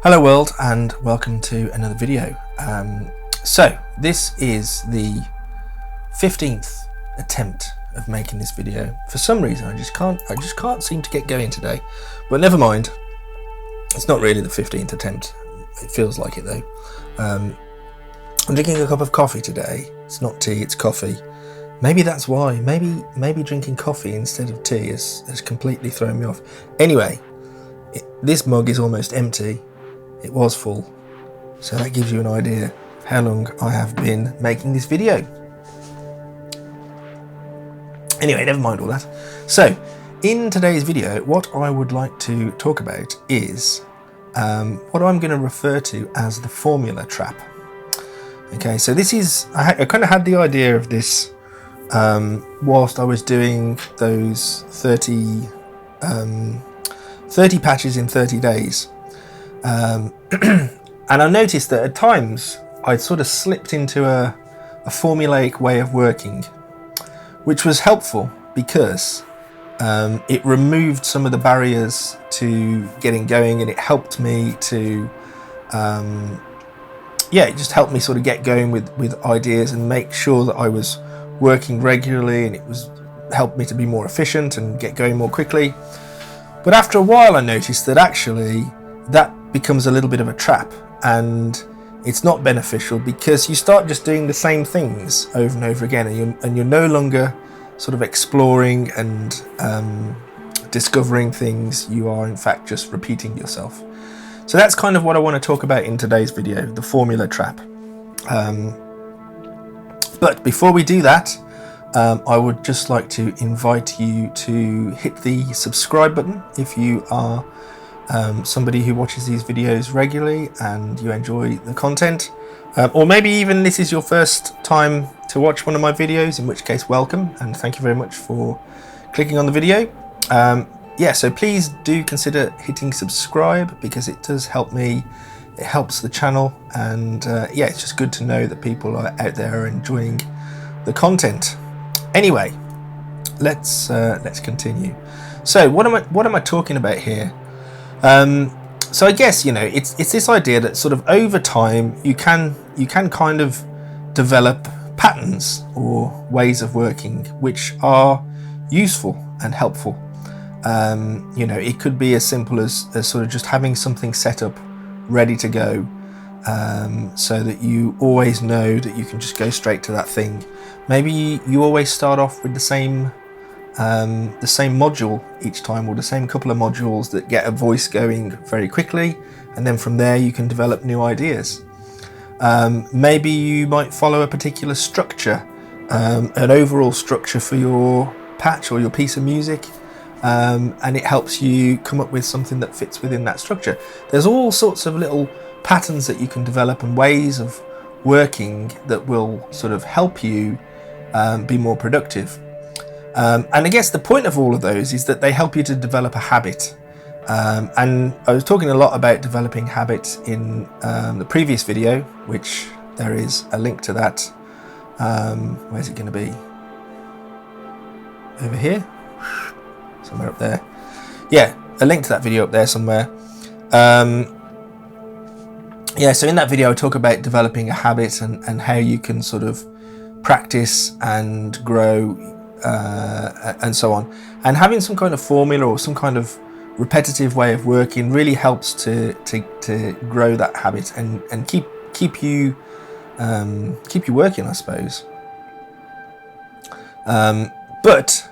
Hello world, and welcome to another video. So this is the 15th attempt of making this video. For some reason I just can't seem to get going today, but never mind. It's not really the 15th attempt. It feels like it though. I'm drinking a cup of coffee today. It's not tea, it's coffee. Maybe that's why. Maybe drinking coffee instead of tea has completely thrown me off. Anyway, this mug is almost empty. It was full, so that gives you an idea how long I have been making this video. Anyway, never mind all that. So in today's video, what I would like to talk about is what I'm going to refer to as the formula trap. Okay, so this is, I kind of had the idea of this whilst I was doing those 30 patches in 30 days. And I noticed that at times I'd sort of slipped into a formulaic way of working, which was helpful because it removed some of the barriers to getting going, and it helped me to it just helped me sort of get going with ideas and make sure that I was working regularly, and it was helped me to be more efficient and get going more quickly. But after a while I noticed that actually that becomes a little bit of a trap, and it's not beneficial because you start just doing the same things over and over again, and you're no longer sort of exploring and discovering things. You are in fact just repeating yourself. So that's kind of what I want to talk about in today's video, the formula trap. But before we do that, I would just like to invite you to hit the subscribe button if you are somebody who watches these videos regularly and you enjoy the content, or maybe even this is your first time to watch one of my videos, in which case welcome and thank you very much for clicking on the video. So please do consider hitting subscribe because it does help me, it helps the channel, and it's just good to know that people are out there are enjoying the content. Anyway, let's continue. So what am I talking about here? So I guess, it's this idea that sort of over time you can kind of develop patterns or ways of working which are useful and helpful. It could be as simple as sort of just having something set up ready to go, so that you always know that you can just go straight to that thing. Maybe you always start off with the same module each time, or the same couple of modules that get a voice going very quickly, and then from there you can develop new ideas. Maybe you might follow a particular structure, an overall structure for your patch or your piece of music, and it helps you come up with something that fits within that structure. There's all sorts of little patterns that you can develop and ways of working that will sort of help you be more productive. And I guess the point of all of those is that they help you to develop a habit. And I was talking a lot about developing habits in the previous video, which there is a link to that. Where's it going to be? Over here? Somewhere up there. Yeah, a link to that video up there somewhere. So in that video I talk about developing a habit and how you can sort of practice and grow and so on, and having some kind of formula or some kind of repetitive way of working really helps to grow that habit and keep you working, I suppose. But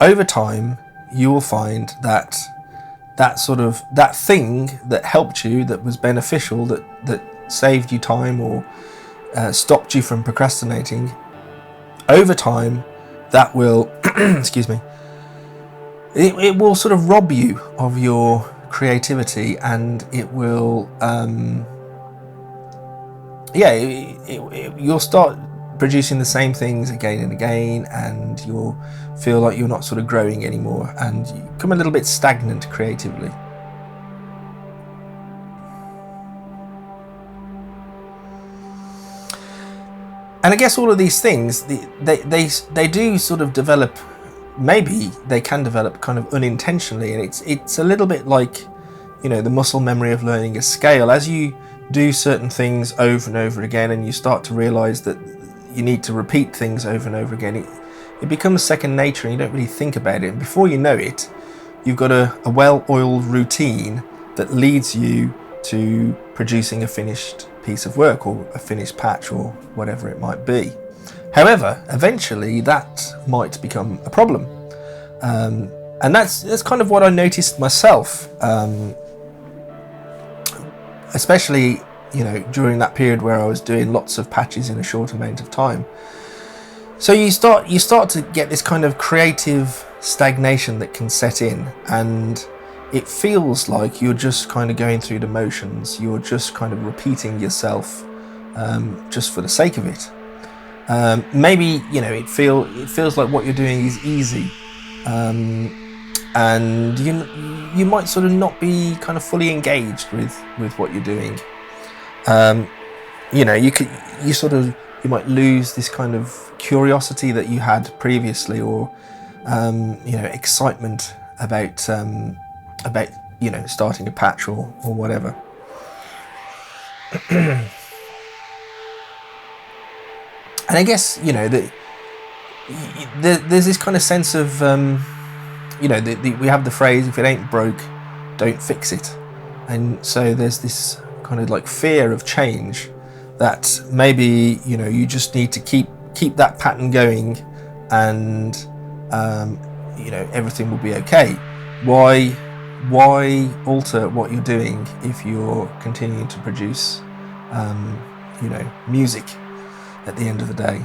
over time you will find that thing that helped you, that was beneficial, that saved you time or stopped you from procrastinating, over time that will excuse me, it will sort of rob you of your creativity, and it will you'll start producing the same things again and again, and you'll feel like you're not sort of growing anymore, and you become a little bit stagnant creatively. And I guess all of these things, they do sort of develop, maybe they can develop kind of unintentionally, and it's a little bit like the muscle memory of learning a scale. As you do certain things over and over again, and you start to realize that you need to repeat things over and over again, it becomes second nature, and you don't really think about it. And before you know it, you've got a well-oiled routine that leads you to producing a finished piece of work, or a finished patch, or whatever it might be. However, eventually that might become a problem. And that's kind of what I noticed myself, especially during that period where I was doing lots of patches in a short amount of time. So you start to get this kind of creative stagnation that can set in, and it feels like you're just kind of going through the motions. You're just kind of repeating yourself, just for the sake of it. Maybe it feels like what you're doing is easy, and you might sort of not be kind of fully engaged with what you're doing. You might lose this kind of curiosity that you had previously, or excitement about starting a patch or whatever. And I guess there's this kind of sense of we have the phrase, if it ain't broke, don't fix it. And so there's this kind of like fear of change, that maybe you just need to keep that pattern going, and everything will be okay. Why alter what you're doing if you're continuing to produce music at the end of the day?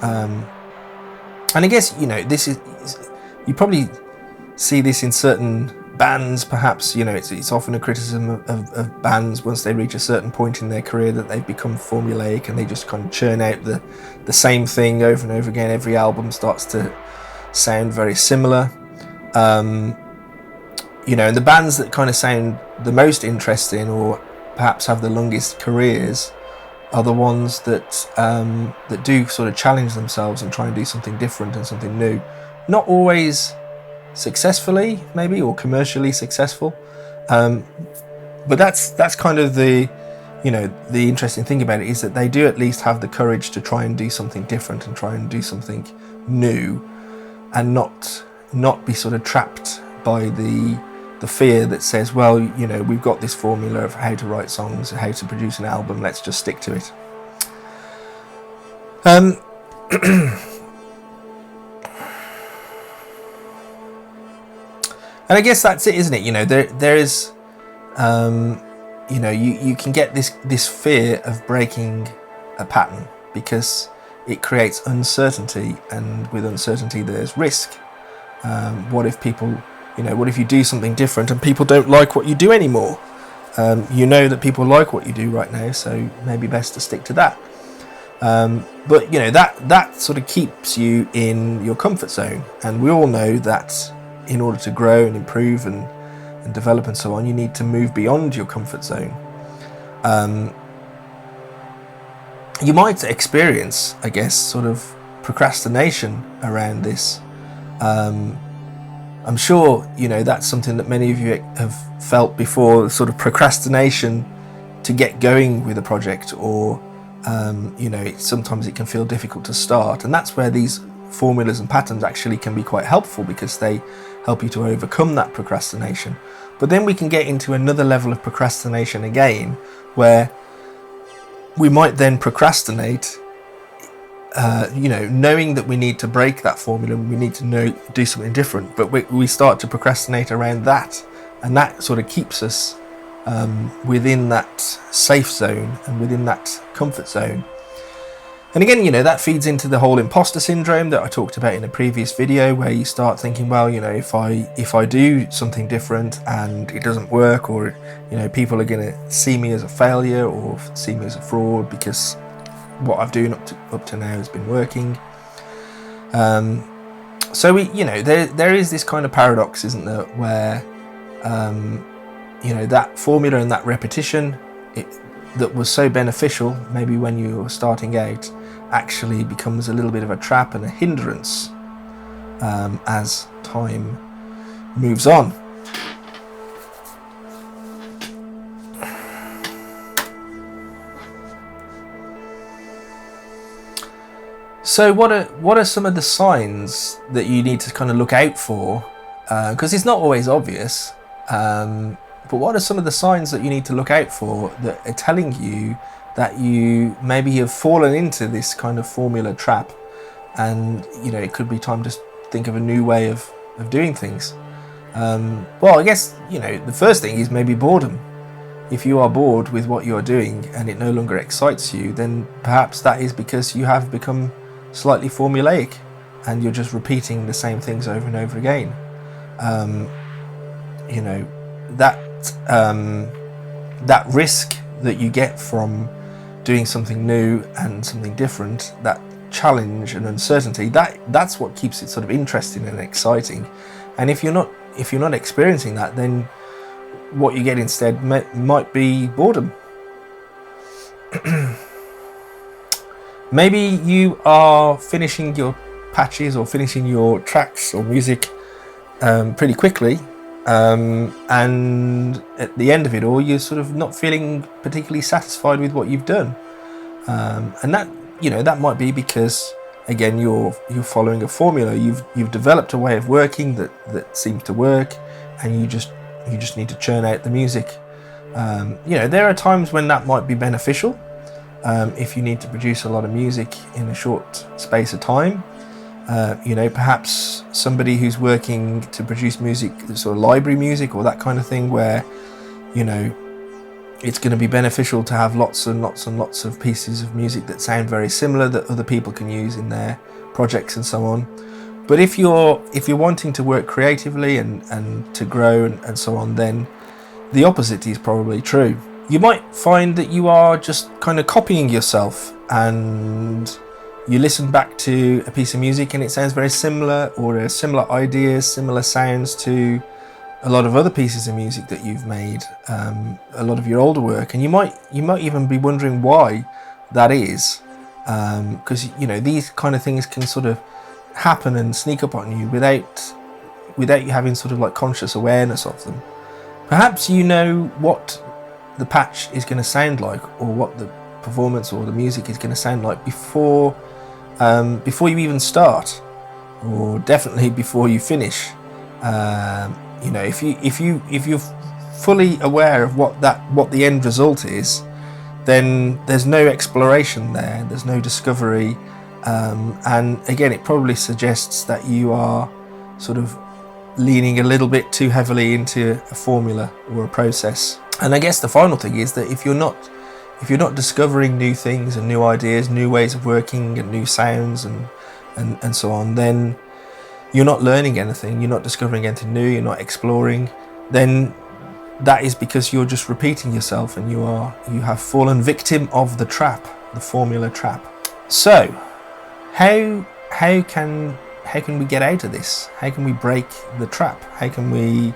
And I guess this is, you probably see this in certain bands, perhaps. It's often a criticism of bands once they reach a certain point in their career, that they've become formulaic and they just kind of churn out the same thing over and over again. Every album starts to sound very similar. And the bands that kind of sound the most interesting, or perhaps have the longest careers, are the ones that do sort of challenge themselves and try and do something different and something new. Not always successfully, maybe, or commercially successful, but that's kind of the interesting thing about it, is that they do at least have the courage to try and do something different and try and do something new, and not be sort of trapped by the fear that says, well, we've got this formula of how to write songs, how to produce an album, let's just stick to it. And I guess that's it, isn't it? There is, you can get this fear of breaking a pattern, because it creates uncertainty, and with uncertainty there's risk. What if people, what if you do something different and people don't like what you do anymore? That people like what you do right now, so maybe best to stick to that. But that sort of keeps you in your comfort zone, and we all know that in order to grow and improve and develop and so on, you need to move beyond your comfort zone. You might experience, I guess, sort of procrastination around this. I'm sure that's something that many of you have felt before, sort of procrastination to get going with a project, or sometimes it can feel difficult to start, and that's where these formulas and patterns actually can be quite helpful, because they help you to overcome that procrastination. But then we can get into another level of procrastination again, where we might then procrastinate, knowing that we need to break that formula, we need to do something different, but we start to procrastinate around that, and that sort of keeps us within that safe zone and within that comfort zone. And again, that feeds into the whole imposter syndrome that I talked about in a previous video, where you start thinking, well, if I do something different and it doesn't work, or people are going to see me as a failure or see me as a fraud, because what I've done up to now has been working. So there is this kind of paradox, isn't there, where that formula and that repetition that was so beneficial maybe when you were starting out actually becomes a little bit of a trap and a hindrance as time moves on. So what are some of the signs that you need to kind of look out for? Because it's not always obvious. But what are some of the signs that you need to look out for that are telling you that you maybe have fallen into this kind of formula trap, and it could be time to think of a new way of doing things? Well, I guess the first thing is maybe boredom. If you are bored with what you're doing and it no longer excites you, then perhaps that is because you have become slightly formulaic and you're just repeating the same things over and over again. That risk that you get from doing something new and something different, that challenge and uncertainty, that's what keeps it sort of interesting and exciting. And if you're not experiencing that, then what you get instead might be boredom. Maybe you are finishing your patches or finishing your tracks or music pretty quickly, and at the end of it all, you're sort of not feeling particularly satisfied with what you've done, and that might be because, again, you're following a formula. You've developed a way of working that seems to work, and you just need to churn out the music. There are times when that might be beneficial. If you need to produce a lot of music in a short space of time, perhaps somebody who's working to produce music, sort of library music or that kind of thing, where it's going to be beneficial to have lots and lots and lots of pieces of music that sound very similar that other people can use in their projects and so on. But if you're wanting to work creatively and to grow and so on, then the opposite is probably true. You might find that you are just kind of copying yourself, and you listen back to a piece of music and it sounds very similar, or similar ideas, similar sounds to a lot of other pieces of music that you've made, a lot of your older work, and you might even be wondering why that is, because these kind of things can sort of happen and sneak up on you without you having sort of like conscious awareness of them. Perhaps you know what the patch is going to sound like, or what the performance or the music is going to sound like before you even start, or definitely before you finish. If you're fully aware of what the end result is, then there's no exploration there, there's no discovery, and again, it probably suggests that you are sort of leaning a little bit too heavily into a formula or a process. And I guess the final thing is that if you're not discovering new things and new ideas, new ways of working and new sounds and so on, then you're not learning anything, you're not discovering anything new, you're not exploring. Then that is because you're just repeating yourself, and you have fallen victim of the trap, the formula trap. So how can we get out of this? How can we break the trap? How can we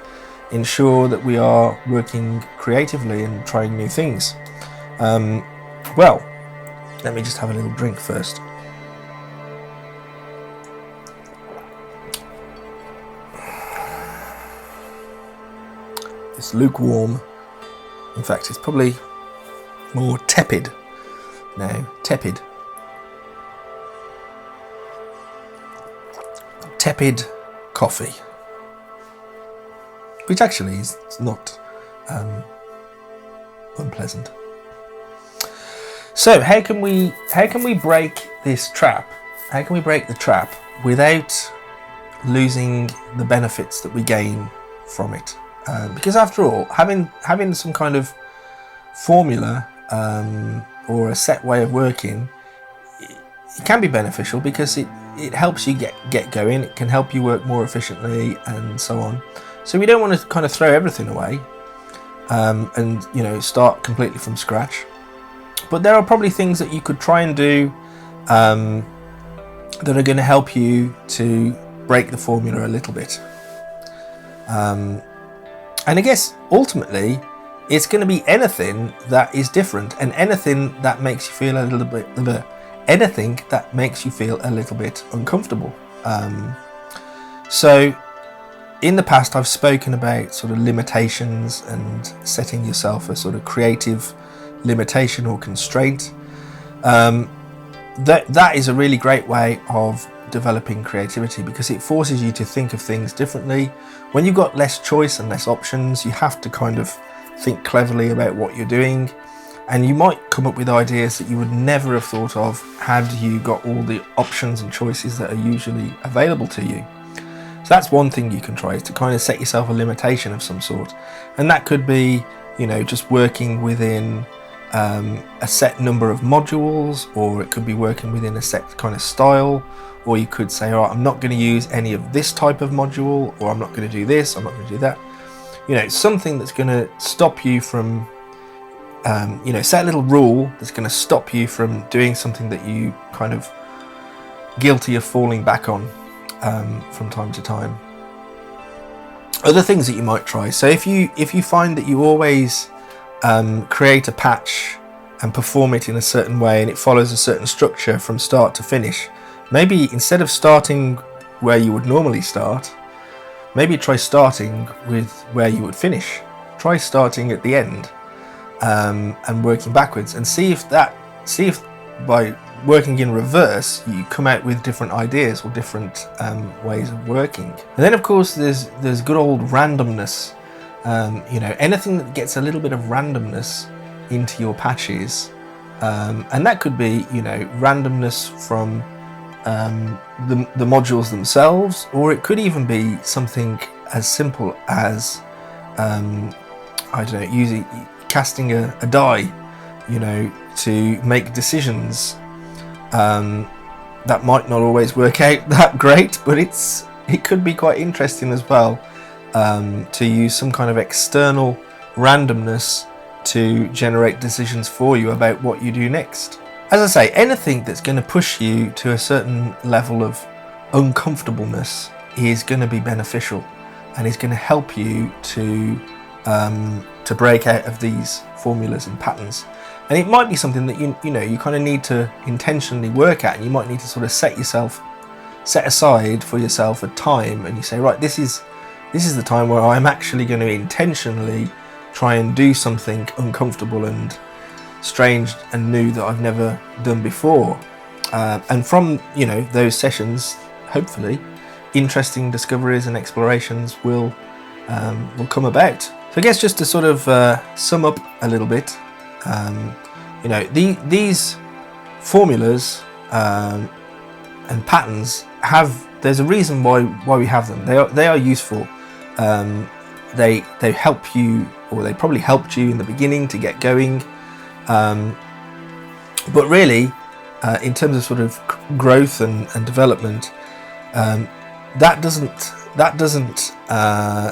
ensure that we are working creatively and trying new things? Well, let me just have a little drink first. It's lukewarm. In fact, it's probably more tepid now. Tepid coffee, which actually is not unpleasant. So how can we break this trap? How can we break the trap without losing the benefits that we gain from it? Because after all, having some kind of formula or a set way of working, it can be beneficial because it helps you get going. It can help you work more efficiently and so on. So we don't want to kind of throw everything away and start completely from scratch. But there are probably things that you could try and do that are going to help you to break the formula a little bit. And I guess ultimately it's going to be anything that is different, and anything that makes you feel a little bit uncomfortable. So in the past I've spoken about sort of limitations and setting yourself a sort of creative limitation or constraint. that is a really great way of developing creativity, because it forces you to think of things differently. When you've got less choice and less options, you have to kind of think cleverly about what you're doing, and you might come up with ideas that you would never have thought of had you got all the options and choices that are usually available to you. So that's one thing you can try, is to kind of set yourself a limitation of some sort, and that could be, you know, just working within a set number of modules, or it could be working within a set kind of style, or you could say, all right, I'm not going to use any of this type of module, or I'm not going to do this, I'm not going to do that. You know, something that's going to stop you from, you know, set a little rule that's going to stop you from doing something that you kind of guilty of falling back on from time to time. Other things that you might try. So if you find that you always create a patch and perform it in a certain way, and it follows a certain structure from start to finish, maybe instead of starting where you would normally start, maybe try starting with where you would finish. Try starting at the end and working backwards, and see if by working in reverse you come out with different ideas or different ways of working. And then of course there's good old randomness. You know, anything that gets a little bit of randomness into your patches, and that could be, you know, randomness from the modules themselves, or it could even be something as simple as I don't know, casting a die, you know, to make decisions. That might not always work out that great, but it could be quite interesting as well, to use some kind of external randomness to generate decisions for you about what you do next. As I say, anything that's going to push you to a certain level of uncomfortableness is going to be beneficial, and is going to help you to break out of these formulas and patterns. And it might be something that you know you kind of need to intentionally work at, and you might need to sort of set aside for yourself a time, and you say, right, this is the time where I'm actually going to intentionally try and do something uncomfortable and strange and new that I've never done before. And from, you know, those sessions, hopefully, interesting discoveries and explorations will come about. So I guess just to sort of sum up a little bit, you know, these formulas and patterns there's a reason why we have them. They are useful. They help you, or they probably helped you in the beginning to get going. But really, in terms of sort of growth and development, that doesn't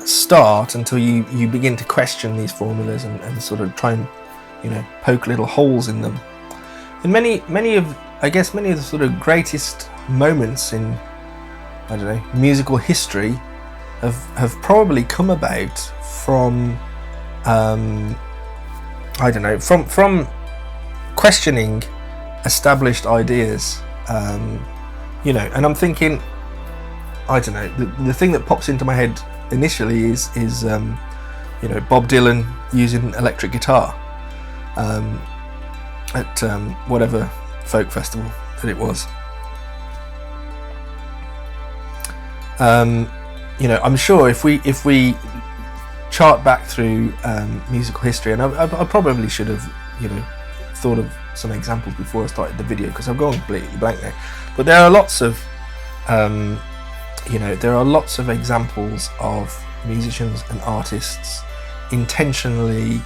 start until you begin to question these formulas and sort of try and, you know, poke little holes in them. And many of the sort of greatest moments in, I don't know, musical history have probably come about from from questioning established ideas. You know, and I'm thinking, I don't know, the thing that pops into my head initially is you know, Bob Dylan using electric guitar at whatever folk festival that it was. You know, I'm sure if we chart back through musical history, and I probably should have, you know, thought of some examples before I started the video, because I've gone completely blank now. But there are lots of you know, there are lots of examples of musicians and artists intentionally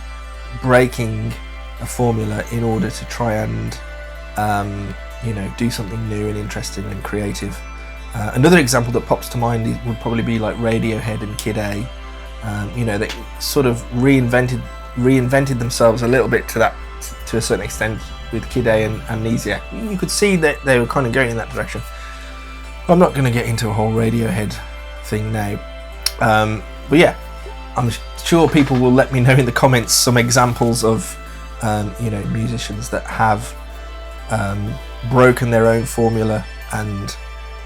breaking a formula in order to try and you know, do something new and interesting and creative. Another example that pops to mind would probably be like Radiohead and Kid A. You know, they sort of reinvented themselves a little bit to a certain extent with Kid A and Amnesia. You could see that they were kind of going in that direction. I'm not going to get into a whole Radiohead thing now, but yeah, I'm sure people will let me know in the comments some examples of you know, musicians that have broken their own formula and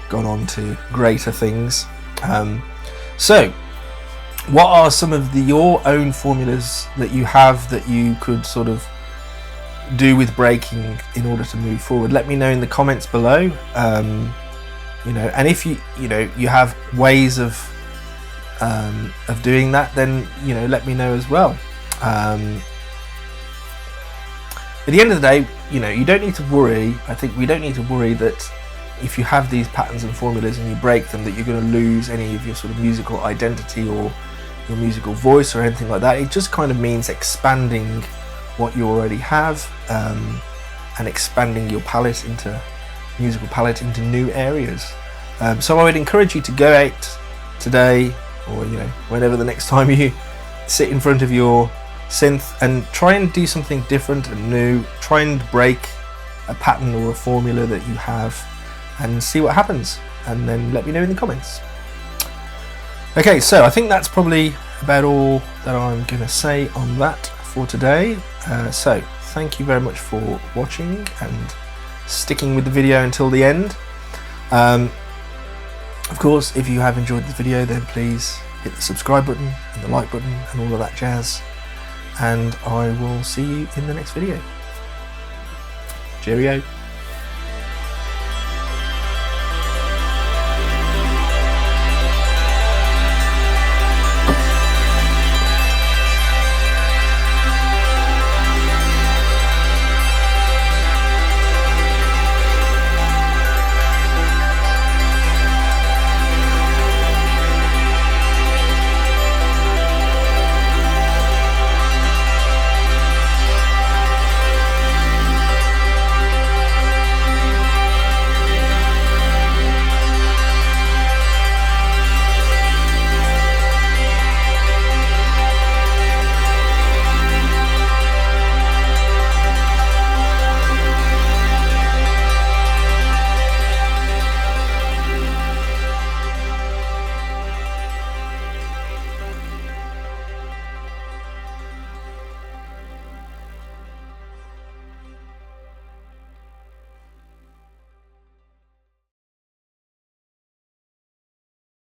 gone on to greater things. So what are some of your own formulas that you have that you could sort of do with breaking in order to move forward. Let me know in the comments below. And if you have ways of doing that, then let me know as well. At the end of the day, you don't need to worry. I think we don't need to worry that if you have these patterns and formulas and you break them, that you're going to lose any of your sort of musical identity or your musical voice or anything like that. It just kind of means expanding what you already have, and expanding your musical palette into new areas. So I would encourage you to go out today, or whenever the next time you sit in front of your synth, and try and do something different and new. Try and break a pattern or a formula that you have and see what happens, and then let me know in the comments. Okay, so I think that's probably about all that I'm going to say on that for today. So thank you very much for watching and sticking with the video until the end. Of course, if you have enjoyed the video, then please hit the subscribe button and the like button and all of that jazz. And I will see you in the next video. Cheerio.